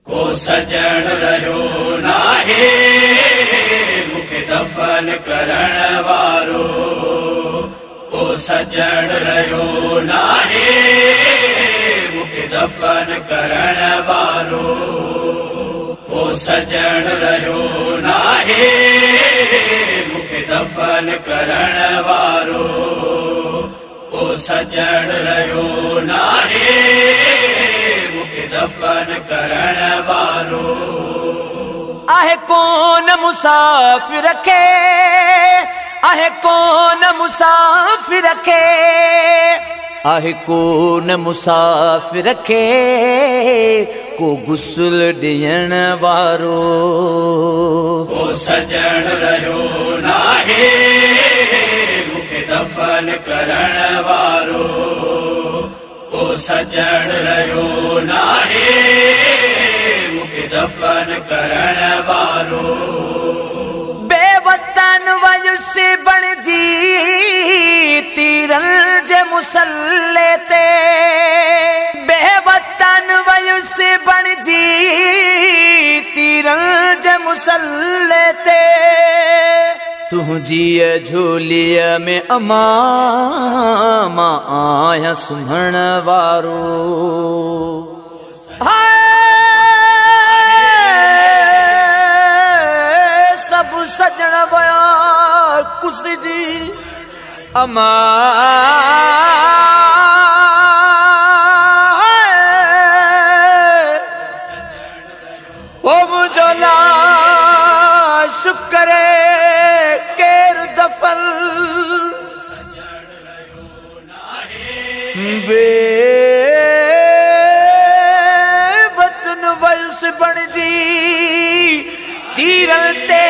को सजण रहियो नाहे मुखे दफन करण वारो। को सजण रहियो नाहे मुखे दफन करण वारो। को सजण रहियो नाहे मुखे दफन करण वारो। को सजण रहियो नाहे मुखे दफन करण वारो। आहे कौन मुसाफिर खे, आहे कौन मुसाफिर खे, आहे कौन मुसाफिर खे को गुस्ल ॾियण वारो। को सजण रहियो नाहे मुखे दफन करण वारो। को सजण रहियो नाहे मुखे दफन करण वारो। बेवतन वयुसि बणिजी तीरनि जे मुसल्ले ते। बेवतन वयुसि बणिजी तीरनि जे मुसल्ले ते। तुंहिंजी झोलीअ में अमा मां आहियां सुम्हण वारो। सभु सजण विया कुसिजी अमा ओ मुंहिंजो ना शुक्र केर दफन बेवतन वयुस बणिजी तीरनि ते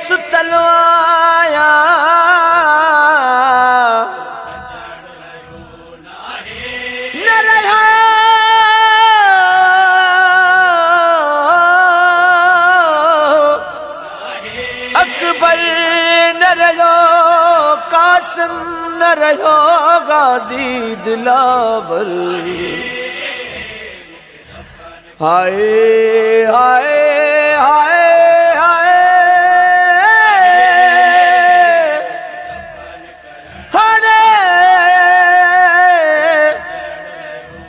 सुतल आया। न रहिया अकबर न रहियो कासिम न रहियो गाज़ी दिलावर। हाय हाय हाय हाय हरे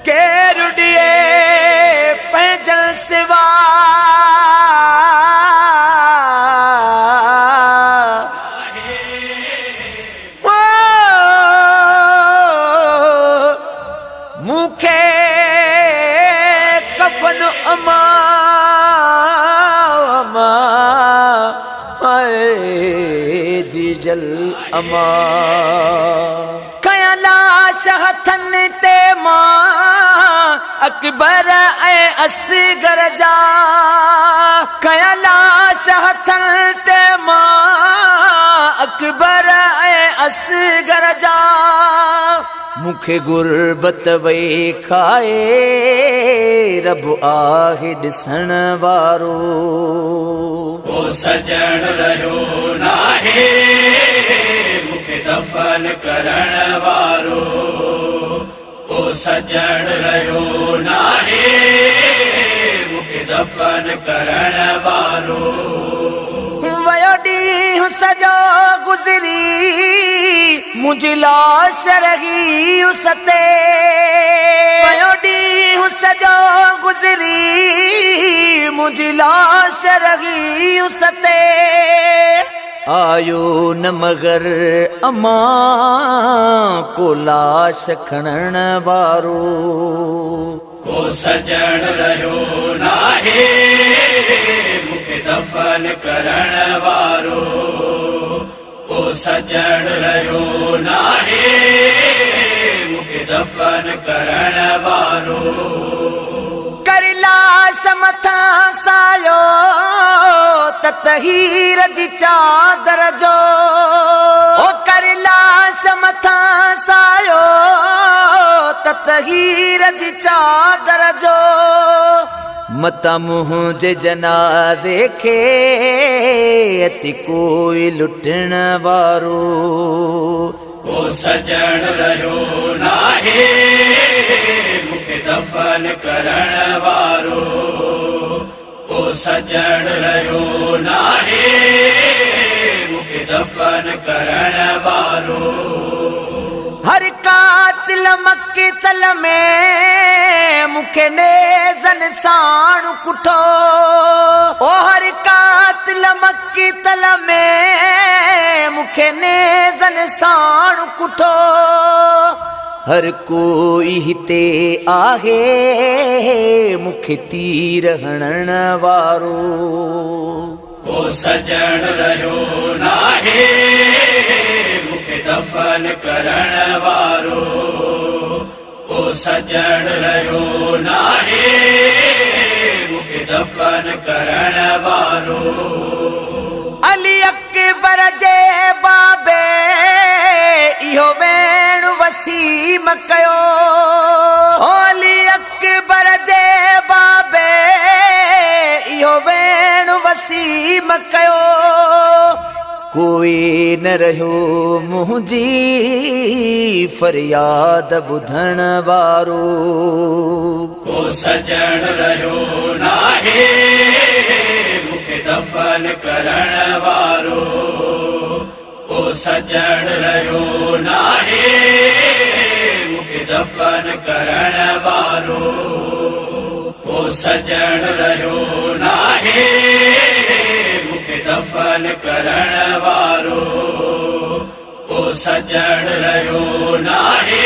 केर ॾिए पंहिंजन सिवा। मुखे कफन अमा अमा हाय जीजल अमा। कया लाश हथनि ते मां अकबर ऐं असगर जा। कया लाश हथनि ते मां अकबर ऐं असगर जा। मुखे गुरबत वई खाए रब आहे ॾिसण वारो। को सजण रहियो नाहे मुखे दफन करण वारो। को सजण रहियो नाहे मुखे दफन करण वारो। वयो ॾींहुं सॼो गुज़री मुंहिंजी लाश रही उस ते। वयो ॾींहुं सॼो गुज़री मुंहिंजी लाश रही उस ते। आयो न मगर अमा को लाश खणण वारो। को सजण रहियो नाहे मुखे दफन करण वारो। को सजण रहियो नाहे मुखे दफन करण वारो। कर लाश मथां सायो त तहीर जी चादर जो। ओ कर लाश मथां सायो त तहीर जी चादर जो। मता मुंहिंजे जनाज़े खे अची कोई लुटण वारो। को सजण रहियो नाहे मुखे दफन करण वारो। को सजण रहियो नाहे मूंखे दफ़न करण वारो। हर कातिल मक़तल में मूंखे नेज़न साण कुठो। ओ हर कातिल मक़तल में मूंखे नेज़न साण कुठो। हर कोई हिते आहे मूंखे तीर हणण वारो। को सजण रहियो नाहे मूंखे दफ़न करण वारो। को सजण रहियो नाहे मूंखे दफ़न करण वारो। अली अकबर जे बाबे इहो वेण वसीम कयो। अली अकबर जे बाबे इहो वेण वसीम कयो। कोई न रहियो मुंहिंजी फरियाद ॿुधण वारो। को सजण रहियो नाहे मूंखे दफ़न करण वारो। को सजण रहियो नाहे मूंखे दफ़न करण वारो। को सजण रहियो नाहे मूंखे दफ़न करण वारो। को सजण रहियो नाहे